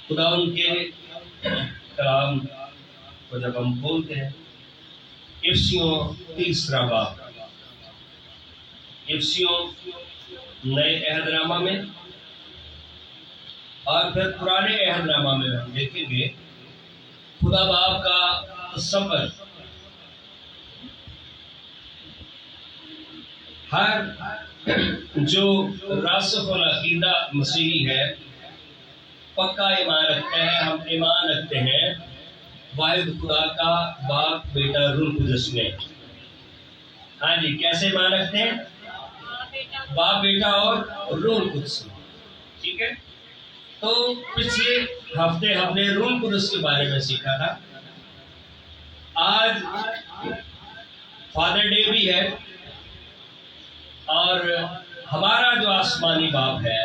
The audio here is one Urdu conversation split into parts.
خدا ان کے کلام کو جب ہم کھولتے ہیں، افسیوں تیسرا باب، افسیوں نئے عہد نامہ میں اور پھر پرانے عہد نامہ میں ہم دیکھیں گے خدا باپ کا سفر ہر جو راسخ العقیدہ مسیحی ہے پکا ایمان رکھتا ہے. ہم ایمان رکھتے ہیں واحد خدا کا باپ بیٹا روح القدس میں. ہاں جی، کیسے ایمان رکھتے ہیں؟ باپ بیٹا اور روح القدس میں. ٹھیک ہے، تو پچھلے ہفتے ہم نے روح القدس کے بارے میں سیکھا تھا. آج فادر ڈے بھی ہے اور ہمارا جو آسمانی باپ ہے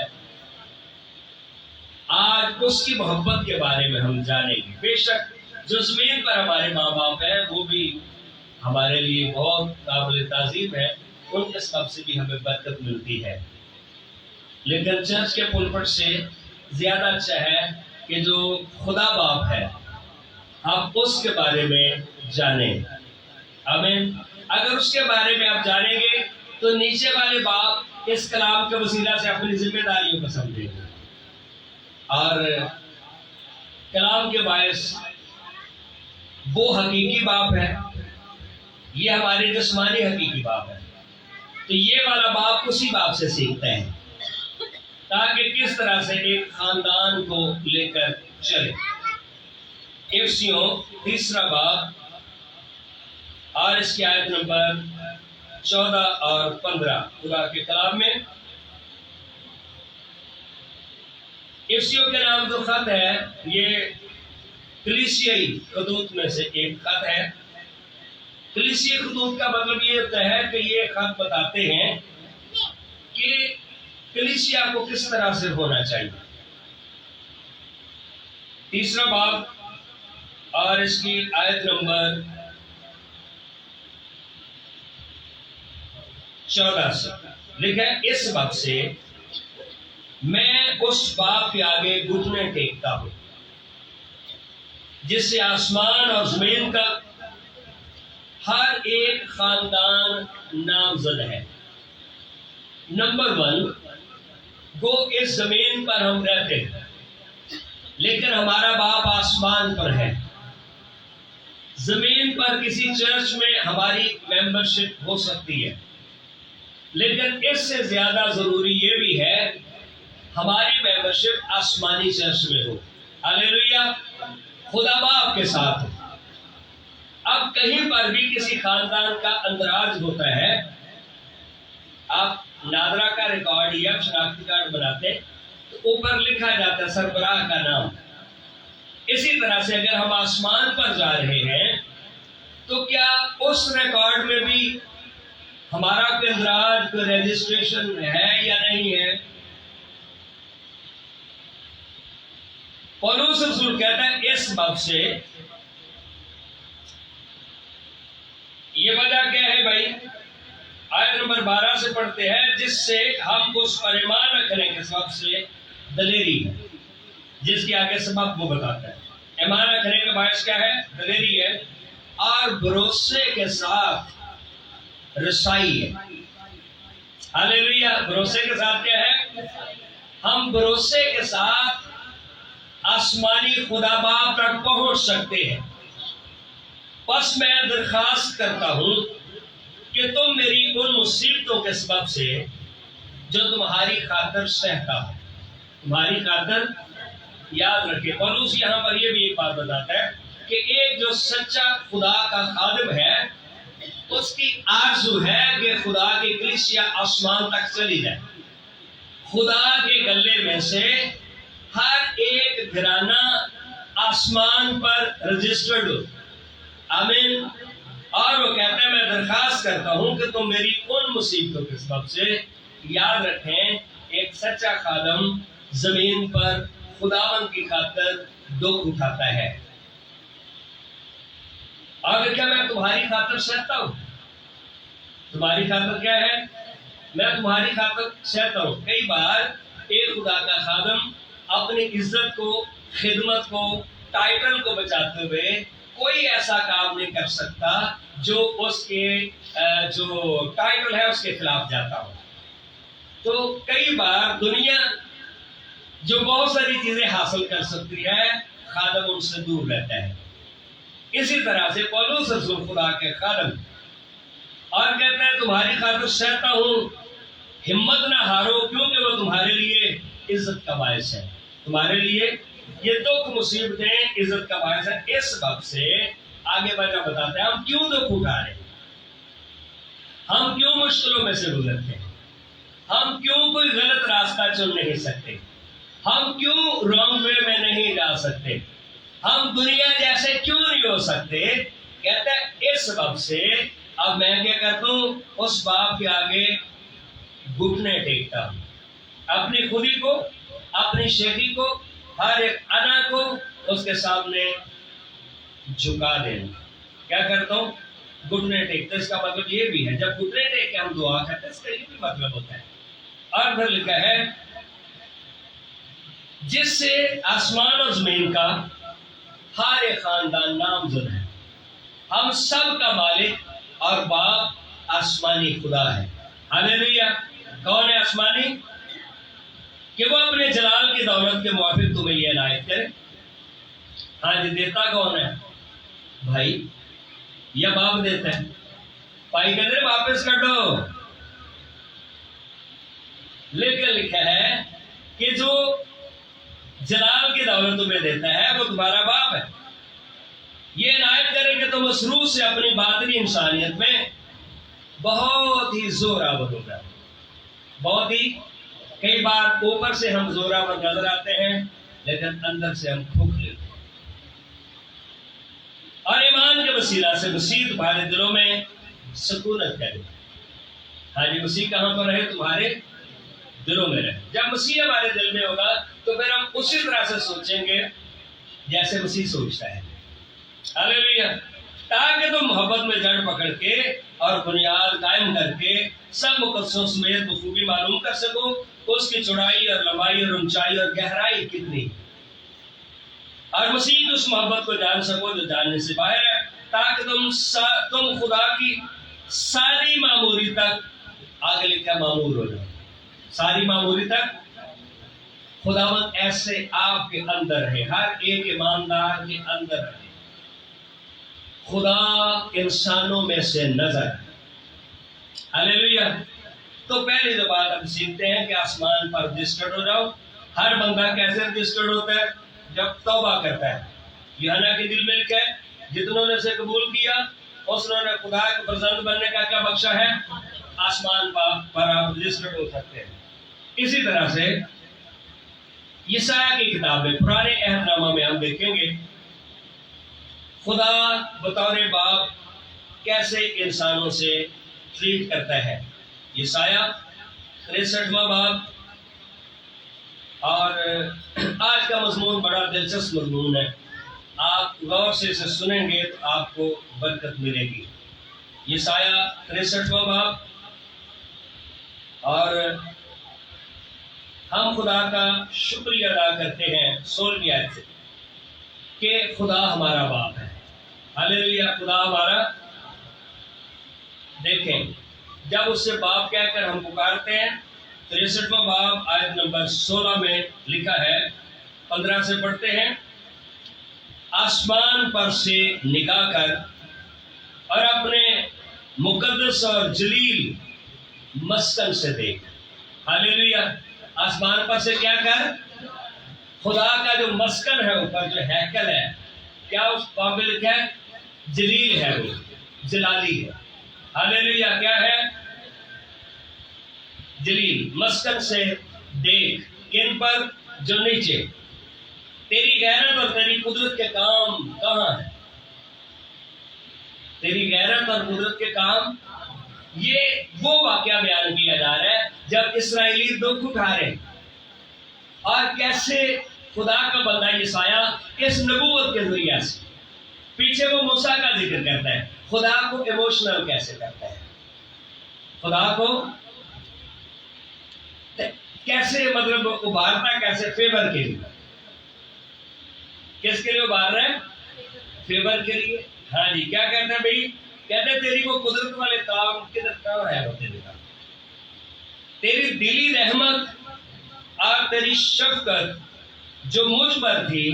آج اس کی محبت کے بارے میں ہم جانیں گے. بے شک جو زمین پر ہمارے ماں باپ ہیں وہ بھی ہمارے لیے بہت قابل تعظیم ہے، ان کے سبب سے بھی ہمیں برکت ملتی ہے. لیکن چرچ کے پلپٹ سے زیادہ اچھا ہے کہ جو خدا باپ ہے ہم اس کے بارے میں جانیں. آمین. اگر اس کے بارے میں آپ جانیں گے تو نیچے والے باپ اس کلام کے وسیلہ سے اپنی ذمہ داریوں کو سمجھیں گے اور کلام کے باعث وہ حقیقی باپ ہے، یہ ہمارے جسمانی حقیقی باپ ہے. تو یہ والا باپ اسی باپ سے سیکھتا ہے تاکہ کس طرح سے ایک خاندان کو لے کر چلے. افسیوں تیسرا باب اور اس کی آیت نمبر 14 اور 15 خدا کے کلام میں. افسیوں کے نام جو خط ہے یہ کلیسیائی خطوط میں سے ایک خط ہے. کلیسیائی خطوط کا مطلب یہ ہوتا ہے کہ یہ خط بتاتے ہیں کہ کلیسیا کو کس طرح سے ہونا چاہیے. تیسرا باب اور اس کی آیت نمبر 14 سے لکھا ہے، اس وقت سے میں اس باپ کے آگے گھٹنے ٹیکتا ہوں جس سے آسمان اور زمین کا ہر ایک خاندان نامزد ہے. نمبر 1، گو اس زمین پر ہم رہتے ہیں لیکن ہمارا باپ آسمان پر ہے. زمین پر کسی چرچ میں ہماری ممبرشپ ہو سکتی ہے، لیکن اس سے زیادہ ضروری یہ بھی ہے ہماری ممبرشپ آسمانی چرچ میں ہو. ہلیلویا، خدا باپ کے ساتھ. اب کہیں پر بھی کسی خاندان کا اندراج ہوتا ہے، آپ نادرا کا ریکارڈ یا شناختی کارڈ بناتے تو اوپر لکھا جاتا ہے سربراہ کا نام. اسی طرح سے اگر ہم آسمان پر جا رہے ہیں تو کیا اس ریکارڈ میں بھی ہمارا کوئی اندراج، کوئی رجسٹریشن ہے یا نہیں ہے؟ پولس رسول کہتا ہے اس باب سے یہ وجہ کیا ہے بھائی؟ آیت نمبر 12 سے پڑھتے ہیں، جس سے ہم اس پر ایمان رکھنے کے سبب سے دلیری ہے. جس کے آگے سبب وہ بتاتا ہے. ایمان رکھنے کا باعث کیا ہے؟ دلیری ہے اور بھروسے کے ساتھ رسائی ہے. ہلیلویا، بھروسے کے ساتھ کیا ہے؟ ہم بھروسے کے ساتھ آسمانی خدا باپ تک پہنچ سکتے ہیں. بس میں درخواست کرتا ہوں کہ تم میری ان مصیبتوں کے سبب سے جو تمہاری خاطر سہتا ہو. تمہاری خاطر یاد رکھے. پولس یہاں پر یہ بھی ایک بات بتاتا ہے کہ ایک جو سچا خدا کا خادم ہے اس کی آرزو ہے کہ خدا کی کلیسیا آسمان تک چلی جائے. خدا کے گلے میں سے ہر ایک گھرانہ آسمان پر رجسٹرڈ ہو. آمین. اور وہ کہتا ہے میں درخواست کرتا ہوں کہ تم میری ان مصیبتوں کے سبب سے یاد رکھیں ایک سچا خادم زمین پر خداوند کی خاطر دکھ اٹھاتا ہے. اور کیا میں تمہاری خاطر سہتا ہوں؟ تمہاری خاطر کیا ہے؟ میں تمہاری خاطر سہتا ہوں. کئی بار ایک خدا کا خادم اپنی عزت کو خدمت کو، ٹائٹل کو بچاتے ہوئے کوئی ایسا کام نہیں کر سکتا جو اس کے جو ٹائٹل ہے اس کے خلاف جاتا ہو۔ تو کئی بار دنیا جو بہت ساری چیزیں حاصل کر سکتی ہے، خادم ان سے دور رہتا ہے۔ اسی طرح سے پولس رسول خدا کے خادم اور کہتے ہیں تمہاری خاطر سہتا ہوں، ہمت نہ ہارو، کیونکہ وہ تمہارے لیے عزت کا باعث ہے۔ تمہارے لیے یہ دکھ مصیبتیں عزت کا باعث ہے۔ اس سبب سے آگے بڑھنا بتاتے ہیں ہم کیوں دکھ اٹھا رہے ہیں، ہم کیوں مشکلوں میں سے گزرتے ہیں، ہم کیوں کوئی غلط راستہ چن نہیں سکتے، ہم کیوں رانگ وے میں نہیں جا سکتے، ہم دنیا جیسے کیوں نہیں ہو سکتے۔ کہتا ہے اس سبب سے اب میں کیا کرتا ہوں، اس باپ کے آگے گھٹنے ٹیکتا ہوں، اپنی خودی کو، اپنی شیخی کو، ہر ایک انا کو اس کے سامنے جھکا دینا۔ کیا کرتا ہوں، گھٹنے ٹیکتا۔ اس کا مطلب یہ بھی ہے جب گھٹنے ٹیک کے ہم دعا کرتے ہیں، اس کا یہ بھی مطلب ہوتا ہے۔ اور پھر لکھا ہے جس سے آسمان اور زمین کا ہر ایک خاندان نامزد ہے۔ ہم سب کا مالک اور باپ آسمانی خدا ہے۔ ہاللیلویا۔ کون ہے آسمانی؟ کہ وہ اپنے جلال کی دولت کے موافق تمہیں یہ عنایت کرے۔ ہاں جی، دیتا کون ہے؟ بھائی یا باپ دیتا ہے؟ بھائی کہتے ہیں واپس کر دو، لیکن لکھا ہے کہ جو جلال کی دولت تمہیں دیتا ہے وہ تمہارا باپ ہے۔ یہ عنایت کرے کہ تم اس روح سے اپنی باطنی انسانیت میں بہت ہی زوراور ہو جائے۔ بہت ہی، کئی بار اوپر سے ہم زوراور نظر آتے ہیں لیکن اندر سے ہم کھوکھلے ہوتے ہیں۔ اور ایمان کے وسیلہ سے مسیح تمہارے دلوں میں سکونت کرے۔ ہاں جی، مسیح کہاں پر رہے؟ تمہارے دلوں میں رہے۔ جب مسیح ہمارے دل میں ہوگا تو پھر ہم اسی طرح سے سوچیں گے جیسے مسیح سوچتا ہے۔ ہاللیلویا۔ تاکہ تم محبت میں جڑ پکڑ کے اور بنیاد قائم کر کے سب مقدسوں سمیت بخوبی معلوم کر سکو اس کی چوڑائی اور لمبائی اور اونچائی اور گہرائی کتنی، اور مسیح کی اس محبت کو جان سکو جو جاننے سے باہر ہے، تاکہ تم خدا کی ساری معموری تک، آگے لکھا معمور ہو جاؤ، ساری معموری تک۔ خداوند ایسے آپ کے اندر ہے، ہر ایک ایماندار کے اندر ہے۔ خدا انسانوں میں سے نظر ہے۔ ہاللیلویا۔ تو پہلی جو بات ہم سیکھتے ہیں کہ آسمان پر رجسٹرڈ ہو جاؤ۔ ہر بندہ کیسے رجسٹرڈ ہوتا ہے؟ جب توبہ کرتا ہے۔ یوحنا کے دل میں لکھا ہے جتنوں نے اسے قبول کیا اس نے خدا کے فرزند بننے کا کیا بخشا ہے؟ آسمان پر آپ رجسٹرڈ ہو سکتے ہیں۔ اسی طرح سے یسایہ کی کتاب میں پرانے عہد نامہ میں ہم دیکھیں گے خدا بطور باپ کیسے انسانوں سے ٹریٹ کرتا ہے۔ یسایہ 63واں باب، اور آج کا مضمون بڑا دلچسپ مضمون ہے۔ آپ غور سے اسے سنیں گے تو آپ کو برکت ملے گی۔ یسایہ 63واں باب، اور ہم خدا کا شکریہ ادا کرتے ہیں 16ویں آیت سے کہ خدا ہمارا باپ ہے۔ ہاللیلویا۔ خدا ہمارا، دیکھیں جب اس سے باپ کہہ کر ہم پکارتے ہیں، 63واں باب آیت نمبر 16 میں لکھا ہے، 15 سے پڑھتے ہیں، آسمان پر سے نگاہ کر اور اپنے مقدس اور جلیل مسکن سے دیکھ۔ ہاللیلویا۔ آسمان پر سے کیا کر؟ خدا کا جو مسکن ہے، اوپر جو ہیکل ہے، کیا اس باب میں لکھا ہے؟ جلیل ہے، وہ جلالی ہے۔ ہاللیلویا۔ کیا ہے؟ جلیل۔ مسکن سے دیکھ، کن پر؟ جو نیچے۔ تیری غیرت اور تیری قدرت کے کام کہاں ہیں؟ تیری غیرت اور قدرت کے کام، یہ وہ واقعہ بیان کیا جا رہا ہے جب اسرائیلی دکھ اٹھا رہے، اور کیسے خدا کا بندہ یسایہ اس نبوت کے ذریعے سے، پیچھے وہ موسیٰ کا ذکر کرتا ہے، خدا کو ایموشنل کیسے کرتا ہے، خدا کو کیسے مطلب ابھارتا، کیسے فیور کے لیے۔ کس کے لیے ابھار رہے ہیں؟ فیور کے لیے. ہاں جی. کیا کہتے ہیں بھائی؟ کہتے ہیں تیری وہ قدرت والے کام کدھر کہاں ہے وہ تیرے کا؟ تیری دلی رحمت اور تیری شفقت جو مجھ پر تھی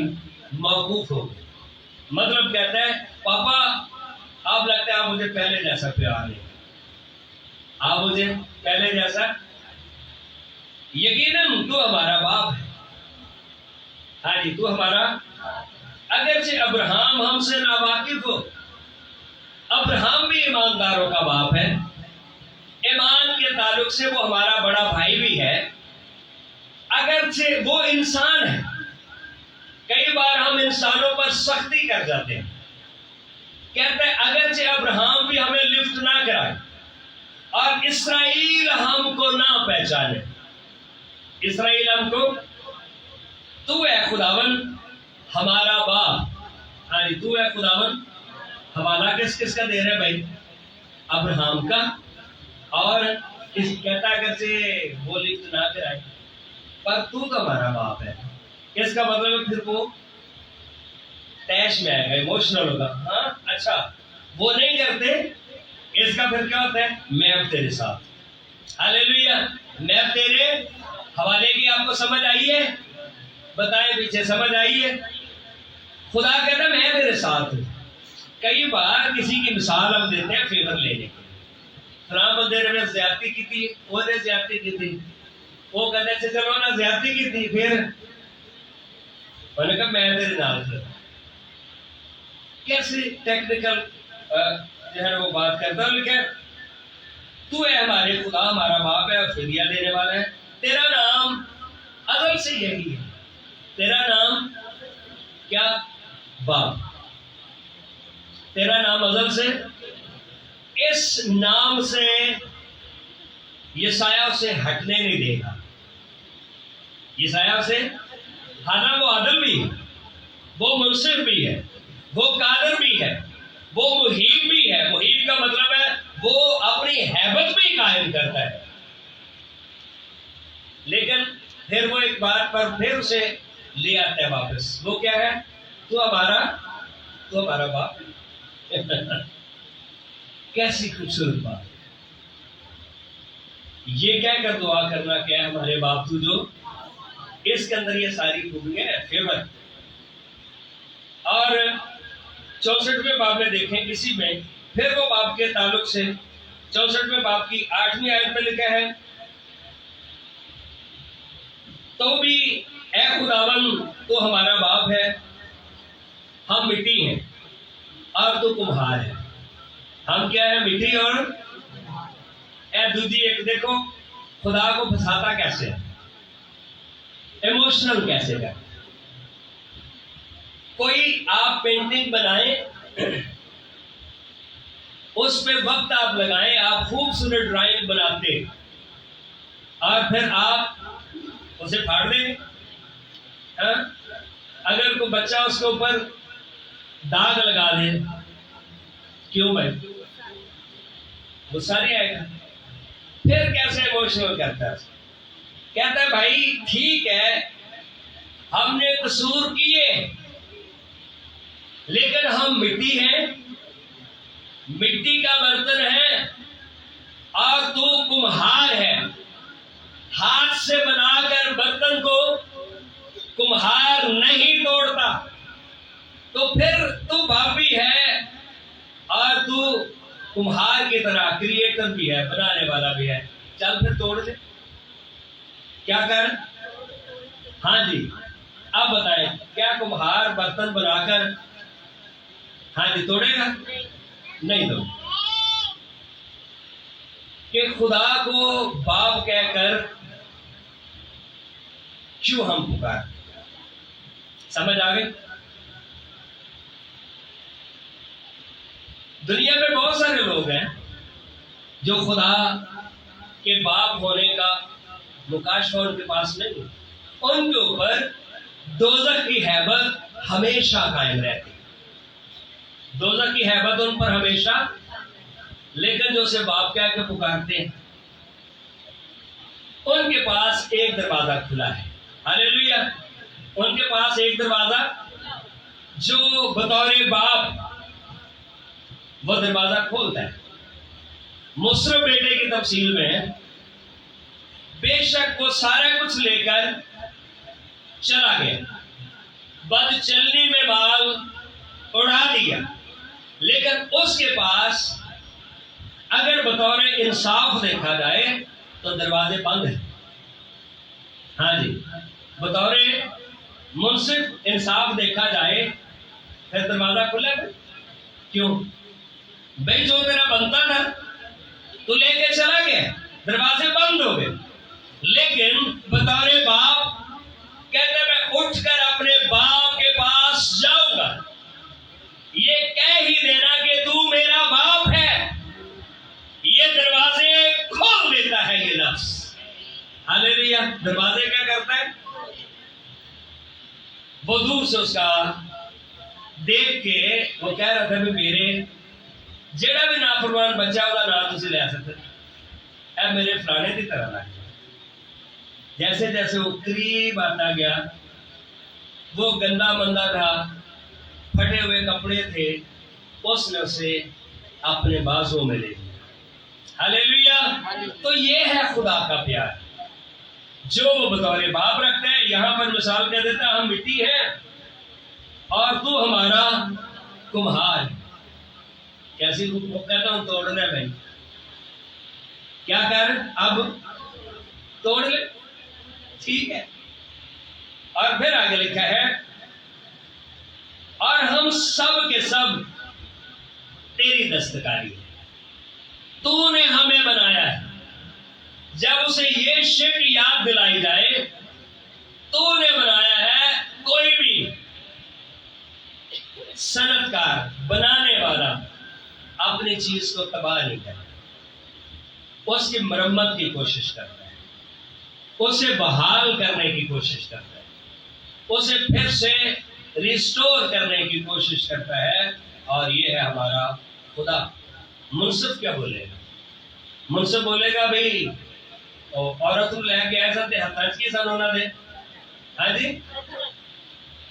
موقوف ہو گئی. مطلب کہتا ہے پاپا آپ لگتا ہے آپ مجھے پہلے جیسا پیار نہیں، آپ مجھے پہلے جیسا، یقیناً تو ہمارا باپ ہے. ہاں جی. تو ہمارا، اگرچہ ابراہم ہم سے ناواقف ہو، ابراہم بھی ایمانداروں کا باپ ہے، ایمان کے تعلق سے وہ ہمارا بڑا بھائی بھی ہے، اگرچہ وہ انسان ہے. کئی بار ہم انسانوں پر سختی کر جاتے ہیں. کہتے ہیں اگرچہ ابراہم بھی ہمیں لفٹ نہ کرائے اور اسرائیل ہم کو نہ پہچانے، اسرائیل ہم کو، تو ہے خداون ہمارا باپ. ہاں جی. تو ہے خداون. حوالہ کس کس کا دے رہے بھائی؟ ابراہم کا. اور اس کہتا اگرچہ وہ لفٹ نہ کرائے پر تو ہمارا باپ ہے. اس کا مطلب ہے پھر وہ تیش میں آئے گا، ایموشنل ہوگا. ہاں اچھا وہ نہیں کرتے، اس کا پھر کیا ہوتا ہے؟ میں اب تیرے ساتھ. ہاللیلویا. میں اب تیرے حوالے کی. آپ کو سمجھ آئی ہے؟ بتائیں پیچھے سمجھ آئی ہے؟ خدا کہتا ہے میں تیرے ساتھ ہوں. کئی بار کسی کی مثال ہم دیتے ہیں فیور لینے کے، فلاں بندے نے زیادتی کی تھی، وہ نے زیادتی کی تھی، وہ کہتے ہیں چلو نا زیادتی کی تھی، پھر میں نے کہا میں تیرے نال تھا. کیسے ٹیکنیکل جو ہے وہ بات کرتا ہوں. لیکن تو ہے ہمارے خدا، ہمارا باپ ہے اور فدیہ دینے والا ہے. تیرا نام ازل سے یہی ہے. تیرا نام کیا؟ باپ. تیرا نام ازل سے. اس نام سے یسایہ سے ہٹنے نہیں دے گا. یسایہ سے، حالانکہ وہ عادل بھی ہے، وہ منصف بھی ہے، وہ قادر بھی ہے، وہ محیط بھی ہے. محیط کا مطلب ہے وہ اپنی ہیبت بھی قائم کرتا ہے. لیکن پھر وہ ایک بات پر پھر اسے لے آتا ہے واپس. وہ کیا ہے؟ تو ہمارا باپ. کیسی خوبصورت بات. یہ کہہ کر دعا کرنا کیا ہے؟ ہمارے باپ تو جو، اس کے اندر یہ ساری خوبیاں ہیں. فیور. اور 64ویں باب میں دیکھیں اسی میں پھر وہ باپ کے تعلق سے 64ویں باب کی 8ویں آیت میں لکھا ہے تو بھی اے خداون تو ہمارا باپ ہے، ہم مٹی ہیں اور تو کمہار ہے. ہم کیا ہے؟ مٹی اور اے دوجی ایک. دیکھو خدا کو پھنساتا کیسے ہے، ایموشنل کیسے ہے. کوئی آپ پینٹنگ بنائیں، اس پہ وقت آپ لگائیں، آپ خوبصورت ڈرائنگ بناتے اور پھر آپ اسے پھاڑ دیں. اگر کوئی بچہ اس کے اوپر داغ لگا دے، کیوں بھائی؟ غصہ نہیں آئے گا؟ پھر کیسے ایموشنل کرتا ہے؟ کہتا ہے بھائی ٹھیک ہے ہم نے قصور کیے لیکن ہم مٹی ہیں، مٹی کا برتن ہے اور تو کمہار ہے. ہاتھ سے بنا کر برتن کو کمہار نہیں توڑتا، تو پھر تو باپی ہے اور تو کمہار کی طرح کریٹر بھی ہے، بنانے والا بھی ہے. چل پھر توڑ دے. کیا کر؟ ہاں جی. اب بتائیں کیا کمہار برتن بنا کر ہاں جی توڑے گا؟ نہیں توڑے. کہ خدا کو باپ کہہ کر کیوں ہم پکار؟ سمجھ آ گئی؟ دنیا میں بہت سارے لوگ ہیں جو خدا کے باپ ہونے کا مکاشفہ ان کے پاس نہیں. ان کے اوپر دوزخ کی ہیبت ہمیشہ قائم رہتی، دوزخ کی ہیبت ان پر ہمیشہ. لیکن جو اسے باپ کہہ کے پکارتے ہیں ان کے پاس ایک دروازہ کھلا ہے. ہاللیلویا. ان کے پاس ایک دروازہ جو بطور باپ وہ دروازہ کھولتا ہے. مصرف بیٹے کی تفصیل میں بے شک وہ سارا کچھ لے کر چلا گیا, بد چلنی میں بال اڑا دیا, لیکن اس کے پاس اگر بطور انصاف دیکھا جائے تو دروازے بند ہیں. ہاں جی, بطور منصف انصاف دیکھا جائے پھر دروازہ کھلا ہے. کیوں بھائی, جو تیرا بنتا تھا تو لے کے چلا گیا, دروازے بند ہو گئے. لیکن بطور باپ کہتے میں اٹھ کر اپنے باپ کے پاس جاؤں گا, یہ کہہ ہی دینا کہ تو میرا باپ ہے, یہ دروازے کھول دیتا ہے یہ لفظ. ہاللیلویا. دروازے کیا کرتا ہے؟ وہ دور سے اس کا دیکھ کے وہ کہہ رہا تھا کہ میرے جڑا بھی نافرمان بچہ وہ نام تھی لے سکتے, اے میرے فلانے کی طرح لگ. جیسے جیسے وہ قریب آتا گیا, وہ گندا مندہ تھا, پھٹے ہوئے کپڑے تھے, اس نے اسے اپنے بازوں میں لے لیا. ہاللیلویا. تو یہ ہے خدا کا پیار جو وہ بطور باپ رکھتا ہے. یہاں پر مثال کہہ دیتا ہے, ہم مٹی ہیں اور تو ہمارا کمہار. کیسی کہتا ہوں توڑ لے بھائی, کیا کر اب توڑ لے, ٹھیک ہے. اور پھر آگے لکھا ہے, اور ہم سب کے سب تیری دستکاری ہے, تو نے ہمیں بنایا ہے. جب اسے یہ شکل یاد دلائی جائے تو نے بنایا ہے. کوئی بھی صنعت کار بنانے والا اپنی چیز کو تباہ نہیں کرتا, اس کی مرمت کی کوشش کرتا ہے, اسے بحال کرنے کی کوشش کرتا ہے, اسے پھر سے ریسٹور کرنے کی کوشش کرتا ہے. اور یہ ہے ہمارا خدا. منصف کیا بولے گا؟ منصف بولے گا بھائی عورت لے کے ایسا تج کی سن ہونا دے. ہاں جی,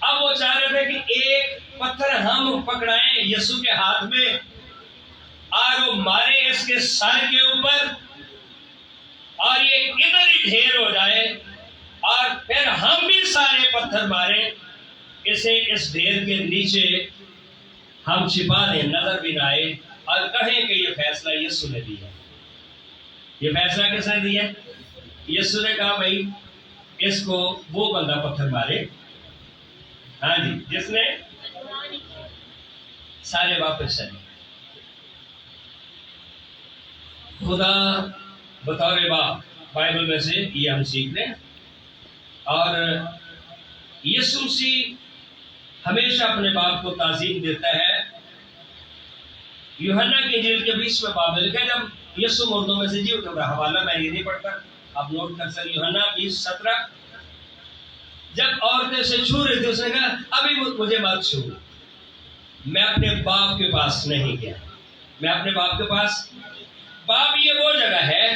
اب وہ چاہ رہے تھے کہ ایک پتھر ہم پکڑائیں یسوع کے ہاتھ میں اور وہ مارے اس کے سر کے اوپر اور یہ ادھر ہی ڈھیر ہو جائے, اور پھر ہم بھی سارے پتھر ماریں اسے اس ڈھیر کے نیچے ہم چھپا دیں, نظر بھی نہ آئے, اور کہیں کہ یہ فیصلہ یسوع نے دیا. یہ فیصلہ کس نے دیا؟ یسوع نے کہا بھائی اس کو وہ بندہ پتھر مارے, ہاں جی, جس نے سارے واپس چلے. خدا بطور باپ بائبل میں سے یہ ہم سیکھ لیں. اور یسوع مسیح ہمیشہ اپنے باپ کو تعظیم دیتا ہے. یوحنا کی انجیل کے 20 باب میں لکھا ہے, جب یسوع مردوں میں سے جی اٹھا, حوالہ میں یہ نہیں پڑھتا, آپ نوٹ کر سکتے. یوحنا 20:17, جب عورتیں سے چھو رہی تھی اس نے کہا ابھی مجھے مت چھو, میں اپنے باپ کے پاس نہیں گیا, میں اپنے باپ کے پاس. باپ یہ وہ جگہ ہے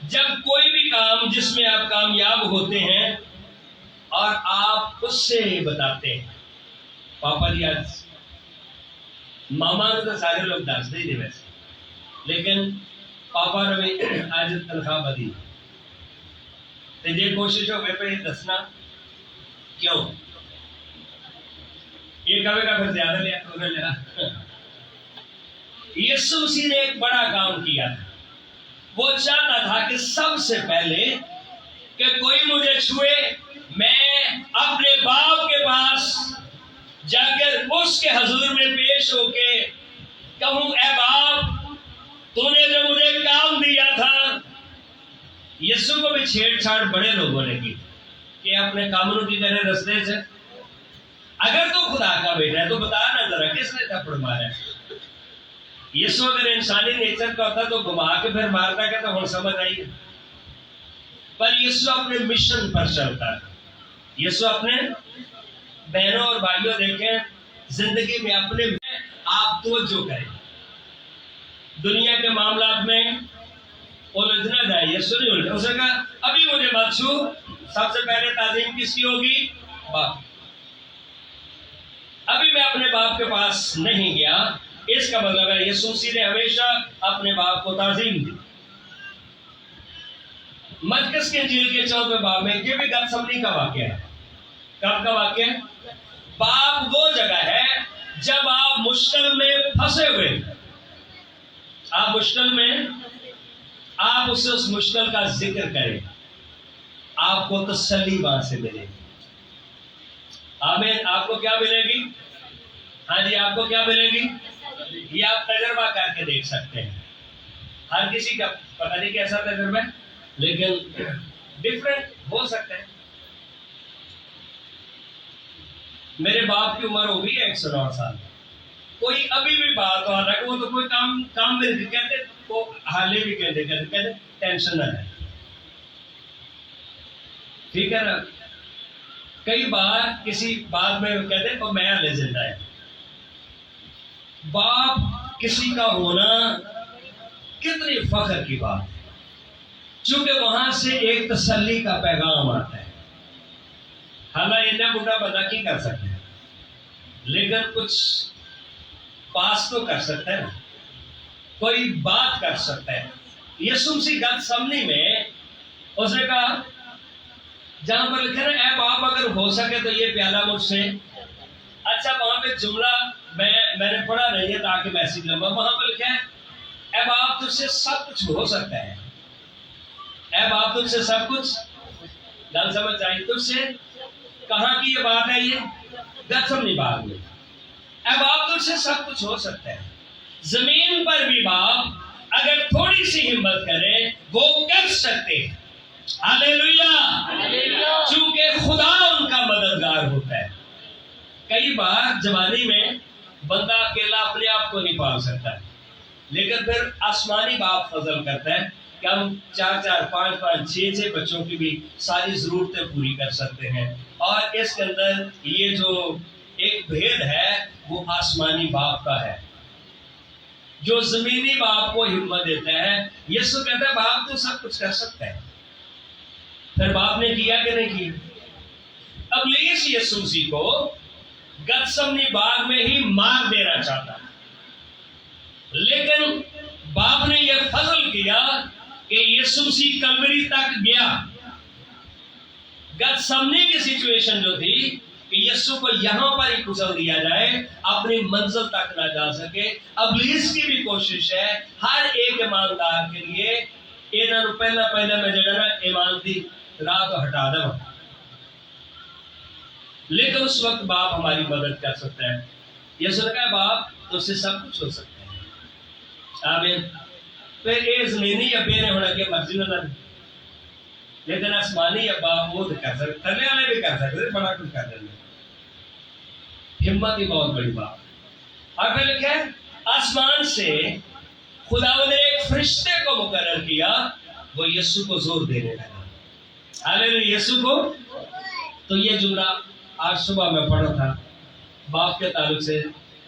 جب کوئی بھی کام جس میں آپ کامیاب ہوتے ہیں اور آپ اس سے بتاتے ہیں پاپا جی آج ماما نے تو سارے لوگ دس دے ویسے, لیکن پاپا نے بھی آج تنخواہ بدی تو یہ کوشش ہو گئی پہ یہ دسنا کیوں, یہ کبھی کا پھر زیادہ لیا انہیں لیا. یسوع مسیح نے ایک بڑا کام کیا تھا. وہ چاہتا تھا کہ سب سے پہلے کہ کوئی مجھے چھوئے, میں اپنے باپ کے پاس جا کر اس کے حضور میں پیش ہو کے کہوں اے باپ تو نے جو مجھے کام دیا تھا. یسوع کو بھی چھیڑ چھاڑ بڑے لوگوں نے کی کہ اپنے کاموں کی طرح رستے سے, اگر تو خدا کا بیٹا ہے تو بتا نا ذرا کس نے تھپڑ مارا ہے. یسوع اگر انسانی نیچر کا ہوتا تو گھما کے پھر مارتا کہتا ہوں سمجھ آئیے, پر یسوع اپنے مشن پر چلتا ہے. یسوع اپنے بہنوں اور بھائیوں دیکھیں زندگی میں اپنے آپ توجہ کریں, دنیا کے معاملات میں الجھنا جائے. یسوع نہیں الجھا, اس نے کہا ابھی مجھے مت چھو, سب سے پہلے تعظیم کس کی ہوگی؟ باپ. ابھی میں اپنے باپ کے پاس نہیں گیا، اس کا مطلب ہے یسوع مسیح نے ہمیشہ اپنے باپ کو تعظیم دی۔ مرکز کی انجیل کے 14ویں باب میں یہ بھی گتسمنی کا واقعہ ہے۔ کب کا واقعہ ہے؟ باپ وہ جگہ ہے جب آپ مشکل میں پھنسے ہوئے، آپ مشکل میں، آپ اسے اس مشکل کا ذکر کریں، آپ کو تسلی وہاں سے ملے گی۔ آمین۔ آپ کو کیا ملے گی؟ ہاں جی، آپ کو کیا ملے گی؟ یہ آپ تجربہ کر کے دیکھ سکتے ہیں۔ ہر کسی کا پتہ نہیں کیسا تجربہ ہے، لیکن ڈفرینٹ ہو سکتا ہے۔ میرے باپ کی عمر ہوگی 109 سال، کوئی ابھی بھی بات ہو رہا ہے، وہ تو کوئی کام میں کہتے وہ حالے بھی کہتے ٹینشن نہ ہے، ٹھیک ہے نا۔ کئی بار کسی بات میں کہتے ہیں میں لے زندہ ہے۔ باپ کسی کا ہونا کتنی فخر کی بات ہے، چونکہ وہاں سے ایک تسلی کا پیغام آتا ہے۔ حالانکہ اتنا بڑا بندہ کی کر سکتے ہیں، لیکن کچھ پاس تو کر سکتا ہے نا، کوئی بات کر سکتا ہے۔ یسوع مسیح گتسمنی میں اس نے کہا، جہاں پر لکھا ہے اے باپ اگر ہو سکے تو یہ پیالہ مجھ سے، اچھا وہاں پہ جملہ میں نے پڑھا نہیں ہے تاکہ میسج لمبا، وہاں پہ لکھا ہے اے باپ تجھ سے سب کچھ ہو سکتا ہے، اے باپ تجھ سے سب کچھ، گل سمجھ آئی؟ تجھ سے کہاں کی یہ بات ہے؟ یہ گتسمنی باغ میں، اے باپ تجھ سے سب کچھ ہو سکتا ہے۔ زمین پر بھی باپ اگر تھوڑی سی ہمت کرے وہ کر سکتے ہیں، ہاللیلویہ، چونکہ خدا ان کا مددگار ہوتا ہے۔ کئی بار جوانی میں بندہ اکیلا اپنے آپ کو نہیں پال سکتا، لیکن پھر آسمانی باپ فضل کرتا ہے کہ ہم 4 5 6 بچوں کی بھی ساری ضرورتیں پوری کر سکتے ہیں۔ اور اس کے اندر یہ جو ایک بھید ہے وہ آسمانی باپ کا ہے، جو زمینی باپ کو ہمت دیتا ہے۔ یسوع کہتا ہے باپ تو سب کچھ کر سکتا ہے، پھر باپ نے کیا کہ نہیں کیا؟ ابلیس یسوع مسیح کو گتسمنی باغ میں ہی مار دینا چاہتا، لیکن باپ نے یہ فضل کیا کہ یسوع مسیح کلوری تک گیا۔ گتسمنی کی سچویشن جو تھی کہ یسوع کو یہاں پر ہی کچل دیا جائے، اپنی منزل تک نہ جا سکے۔ ابلیس کی بھی کوشش ہے ہر ایک ایماندار کے لیے انہاں نوں پہلا میں جڑا نا ایمان دی راہ تو ہٹا دوں، لیکن اس وقت باپ ہماری مدد کر سکتا ہے۔ یسوع نے کہا باپ تو اس سے سب کچھ ہو سکتا ہے، آمین۔ پھر یہ زمینی ابے نے ہونا کہ مرضی نہ، لیکن آسمانی ابا وہ کر سکتے، تھلے والے بھی کر سکتے، بڑا کچھ کر دیں۔ ہمت ہی بہت بڑی بات۔ اور پھر لکھا ہے آسمان سے خدا نے ایک فرشتے کو مقرر کیا، وہ یسوع کو زور دینے لگا، ہاللیلویہ، یسوع کو۔ تو یہ جملہ آج صبح میں پڑھا تھا باپ کے تعلق سے۔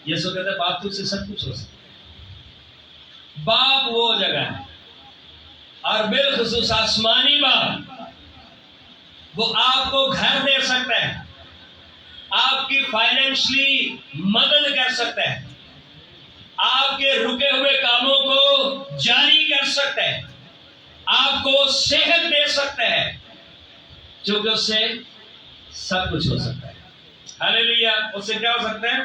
یسوع کہتا ہے باپ تجھ سے سب کچھ ہو سکتا ہے۔ باپ وہ جگہ ہے، اور بالخصوص آسمانی باپ، وہ آپ کو گھر دے سکتا ہے، آپ کی فائنینشلی مدد کر سکتا ہے، آپ کے رکے ہوئے کاموں کو جاری کر سکتا ہے، آپ کو صحت دے سکتا ہے، چونکہ اس سے سب کچھ ہو سکتا ہے۔ ہاللیلویہ، اس سے کیا ہو سکتا ہے؟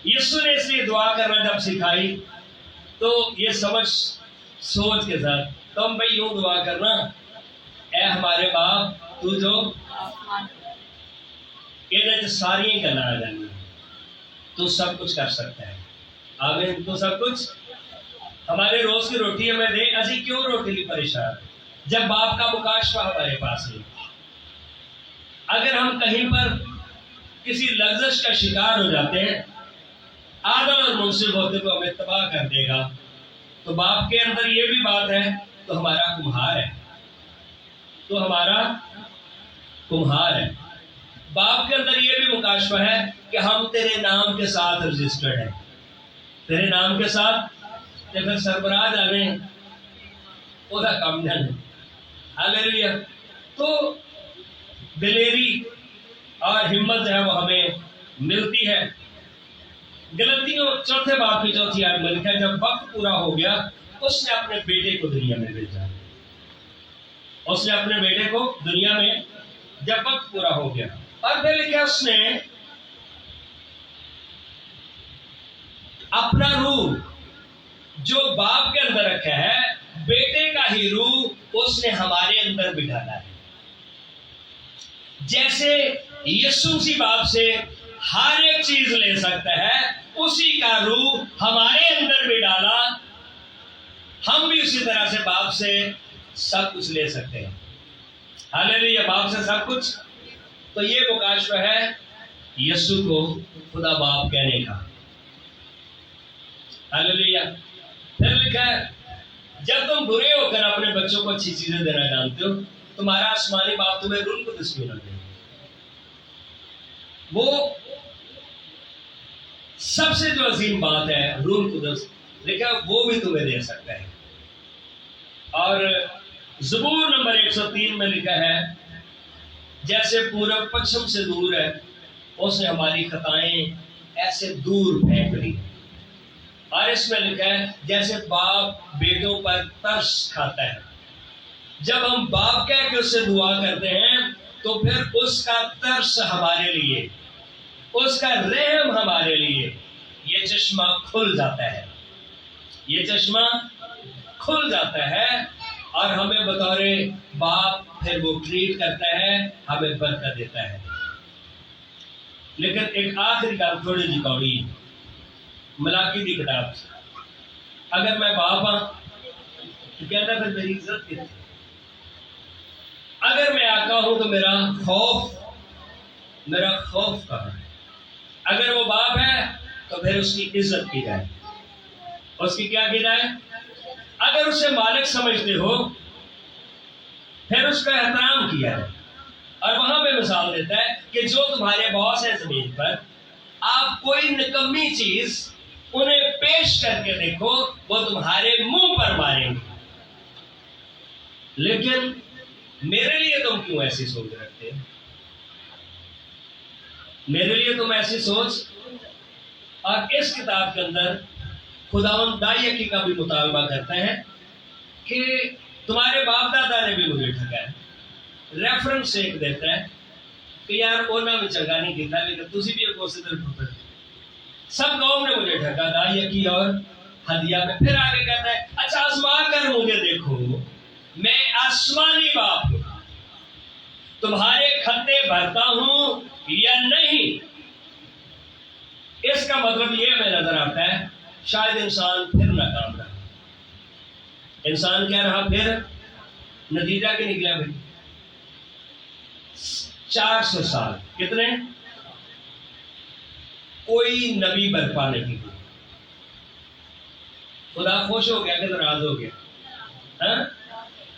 یسوع نے اس لیے دعا کرنا جب سکھائی تو یہ سمجھ سوچ کے ساتھ تم بھائی یوں دعا کرنا، اے ہمارے باپ تو جو یہ ساری گلا آ جائیں گی، تو سب کچھ کر سکتا ہے، آمین۔ تو سب کچھ ہمارے روز کی روٹی ہمیں دے، اسی کیوں روٹی لی پریشان جب باپ کا مکاشفہ ہمارے پاس ہے۔ اگر ہم کہیں پر کسی لغزش کا شکار ہو جاتے ہیں، عادل اور منصف ہوتے تو ہمیں تباہ کر دے گا، تو باپ کے اندر یہ بھی بات ہے تو ہمارا کمہار ہے، تو ہمارا کمہار ہے۔ باپ کے اندر یہ بھی مکاشفہ ہے کہ ہم تیرے نام کے ساتھ رجسٹرڈ ہیں، تیرے نام کے ساتھ، کہ پھر سربراہ جانے وہ دا کام جانے، ہاللیلویہ۔ تو دلیری اور ہمت جو ہے وہ ہمیں ملتی ہے۔ گلتیوں چوتھے باب کی چوتھی آیت میں لکھا ہے جب وقت پورا ہو گیا اس نے اپنے بیٹے کو دنیا میں بھیجا۔ اس نے اپنے بیٹے کو دنیا میں جب وقت پورا ہو گیا، اور پھر لکھا اس نے اپنا روح جو باپ کے اندر رکھا ہے، بیٹے کا ہی روح اس نے ہمارے اندر بھی ڈالا ہے۔ جیسے یسوع مسیح باپ سے ہر ایک چیز لے سکتا ہے، اسی کا روح ہمارے اندر بھی ڈالا، ہم بھی اسی طرح سے باپ سے سب کچھ لے سکتے ہیں۔ ہاللیلویا، باپ سے سب کچھ۔ تو یہ مکاشفہ ہے یسوع کو خدا باپ کہنے کا۔ ہاللیلویا۔ پھر لکھا ہے جب تم برے ہو کر اپنے بچوں کو اچھی چیزیں دینا جانتے ہو، تمہارا آسمانی باپ تمہیں روح القدس کیوں نہ دے؟ وہ سب سے جو عظیم بات ہے روح القدس، لکھا وہ بھی تمہیں دے سکتا ہے۔ اور زبور نمبر 103 میں لکھا ہے جیسے پورب پچھم سے دور ہے، اس نے ہماری خطائیں ایسے دور پھینک لی۔ اور اس میں لکھا ہے جیسے باپ بیٹوں پر ترس کھاتا ہے۔ جب ہم باپ کہہ کے اس سے دعا کرتے ہیں تو پھر اس کا ترس ہمارے لیے، اس کا رحم ہمارے لیے، یہ چشمہ کھل جاتا ہے، یہ چشمہ کھل جاتا ہے، اور ہمیں بطور باپ پھر وہ ٹریٹ کرتا ہے، ہمیں برکت دیتا ہے۔ لیکن ایک آخری کام تھوڑی جی کوڑی ملاکی دی کتاب سے، اگر میں باپ ہاں تو کہتا پھر میری عزت کتنی؟ اگر میں آقا ہوں تو میرا خوف کہاں ہے؟ اگر وہ باپ ہے تو پھر اس کی عزت کی جائے، اس کی کیا کی جائے؟ اگر اسے مالک سمجھتے ہو پھر اس کا احترام کیا ہے۔ اور وہاں پہ مثال دیتا ہے کہ جو تمہارے باس ہیں زمین پر، آپ کوئی نکمی چیز انہیں پیش کر کے دیکھو، وہ تمہارے منہ پر ماریں گے، لیکن میرے لیے تم کیوں ایسی سوچ رکھتے ہیں؟ میرے لیے تم ایسی سوچ۔ اور اس کتاب کے اندر خداوند دائیکی کا بھی مطالبہ کرتا ہے کہ تمہارے باپ دادا نے بھی مجھے ٹھگا ہے۔ ریفرنس ایک دیتا ہے کہ یار انہوں نے چنگا نہیں کیتا لیکن تسی بھی ایک اسی طرح ٹھکر، سب قوم نے مجھے ٹھگا دائیکی اور ہدیہ میں۔ پھر آگے کہتا ہے اچھا آزما کر مجھے دیکھو، میں آسمانی باپ ہوں، تمہارے کھتے بھرتا ہوں یا نہیں۔ اس کا مطلب یہ ہمیں نظر آتا ہے شاید انسان پھر ناکام رہا۔ انسان کیا رہا پھر؟ نتیجہ کیا نکلا بھائی؟ 400 سال کتنے؟ کوئی نبی برپا نہیں ہوئی۔ خدا خوش ہو گیا کہ ناراض ہو گیا؟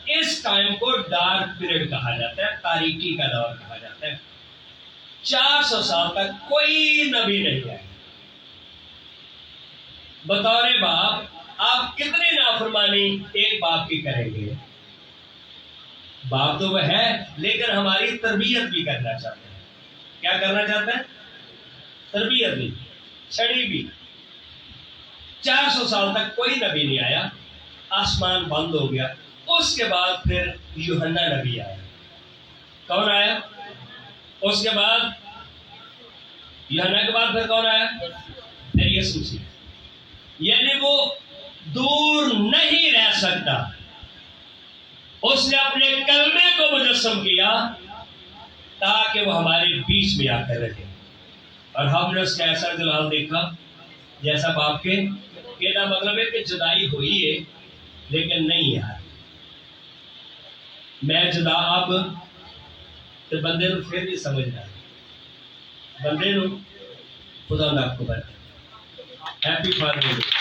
اس ٹائم کو ڈارک پیریڈ کہا جاتا ہے، تاریکی کا دور کہا جاتا ہے۔ 400 سال تک کوئی نبی نہیں آیا۔ بطور باپ آپ کتنی نافرمانی ایک باپ کی کریں گے؟ باپ تو وہ ہے لیکن ہماری تربیت بھی کرنا چاہتے ہیں۔ کیا کرنا چاہتے ہیں؟ تربیت بھی، چھڑی بھی۔ 400 سال تک کوئی نبی نہیں آیا، آسمان بند ہو گیا۔ اس کے بعد پھر یوحنا نبی آیا۔ کون آیا؟ اس کے بعد یوحنا کے بعد پھر کون آیا؟ پھر یسوع مسیح۔ یعنی وہ دور نہیں رہ سکتا، اس نے اپنے کلمے کو مجسم کیا تاکہ وہ ہمارے بیچ میں آ کر رہے، اور ہم نے اس کا ایسا جلال دیکھا جیسا باپ کے۔ کہنا مطلب ہے کہ جدائی ہوئی ہے لیکن نہیں یار میں جدا اب، تو بندے نو پھر بھی سمجھنا، بندے نو خدا نہ کو برکت۔ Happy father's day.